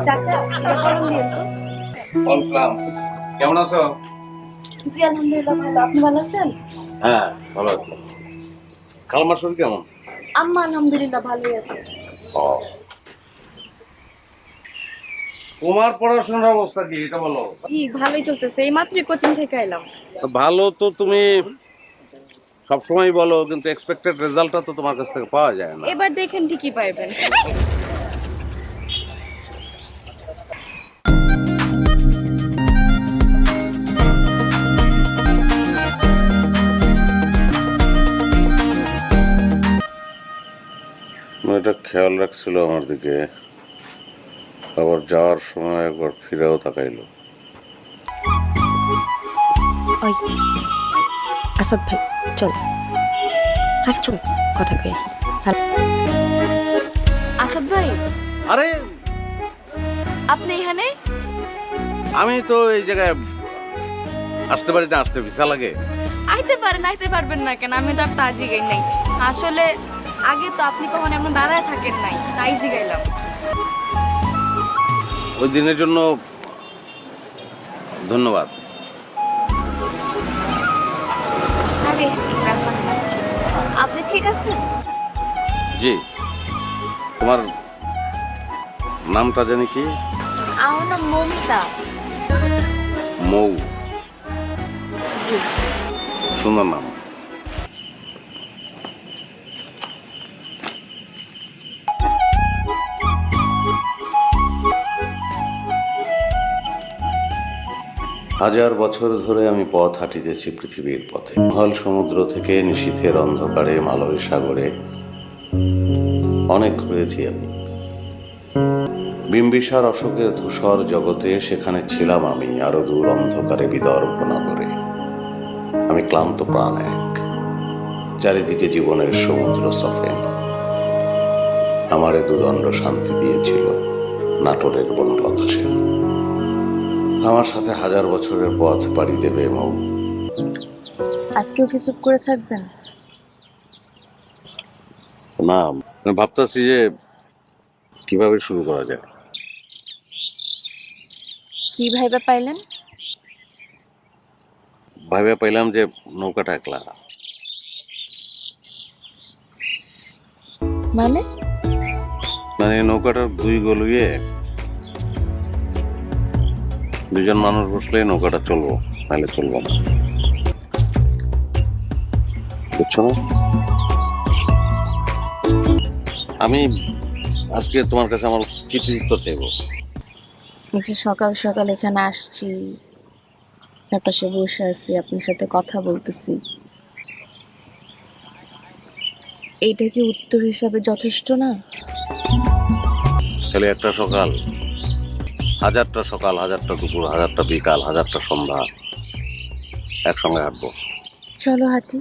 চাচা এটা কলম দিন তো। ওয়েলকাম। কেমন আছো? জি আলহামদুলিল্লাহ ভালো, আপনি ভালো আছেন? হ্যাঁ, ভালো আছি। খালামার শরীর কেমন? আম্মা আলহামদুলিল্লাহ ভালোই আছে। ও, তোমার পড়াশোনার অবস্থা কি এটা বলো। জি ভালোই চলতেছে, এই মাত্রই কোচিং থেকে এলাম। ভালো তো তুমি সবসময় বলো, কিন্তু এক্সপেক্টেড রেজাল্টটা তো তোমার কাছ থেকে পাওয়া যায় না। এবার দেখেন ঠিকই পাইবেন। মেয়েটা খেয়াল রাখছিল আমার দিকে, আবার যাওয়ার সময় একবার ফিরেও তাকাইলো। ওই আসাদ ভাই চল, আর চল কথা কই আসি। আসাদ ভাই আরে আপনি এখানে? আমি তো এই জায়গায় আসতে পারি না, আসতে ভিসা লাগে। আইতে পারবেন না কেন? আমি তো আর তাজি গাই নাই আসলে। আগে তো আপনি কখনো এমন দাঁড়ায় থাকেন নাই, তাই জিগাইলাম। ওই দিনের জন্য ধন্যবাদ। আরে ব্যাপার না। আপনি ঠিক আছেন? জি, তোমার নামটা জানি কি? আমার নাম মমিতা। মৌ, জি। সুন্দর নাম। হাজার বছর ধরে আমি পথ হাঁটিতেছি পৃথিবীর পথে। মহল সমুদ্র থেকে নিশীথের অন্ধকারে মালয় সাগরে অনেক ঘুরেছি আমি। বিম্বিসার অশোকের ধূসর জগতে সেখানে ছিলাম আমি, আরো দূর অন্ধকারে বিদর্ভ নগরে। আমি ক্লান্ত প্রাণ এক, চারিদিকে জীবনের সমুদ্র সফেন। আমারে দুদণ্ড শান্তি দিয়েছিল নাটোরের বনলতা সেন। আমার সাথে হাজার বছরের পথ পাড়ি দেবে মৌ। আজকেও কি চুপ করে থাকবেন? না, আমি ভাবতেছি যে কিভাবে শুরু করা যায়। কি ভাইবা পাইলেন? ভাবে পাইলাম যে নৌকাটা একলা। মানে? মানে নৌকাটার দুই গলুয়ে দুজন মানুষ বসলে নৌকাটা চলবো, নাহলে চলবো না। বুঝছো না? আমি আজকে তোমার কাছে আমার চিঠির উত্তর চাইবো। যে সকাল সকাল এখানে আসছি, পাশে বসে আছি, আপনার সাথে কথা বলতেছি, এইটা কি উত্তর হিসাবে যথেষ্ট না? খালি একটা সকাল, হাজারটা সকাল, হাজারটা দুপুর, হাজারটা বিকাল, হাজারটা সন্ধ্যা একসঙ্গে হাঁটবো। চলো হাঁটি।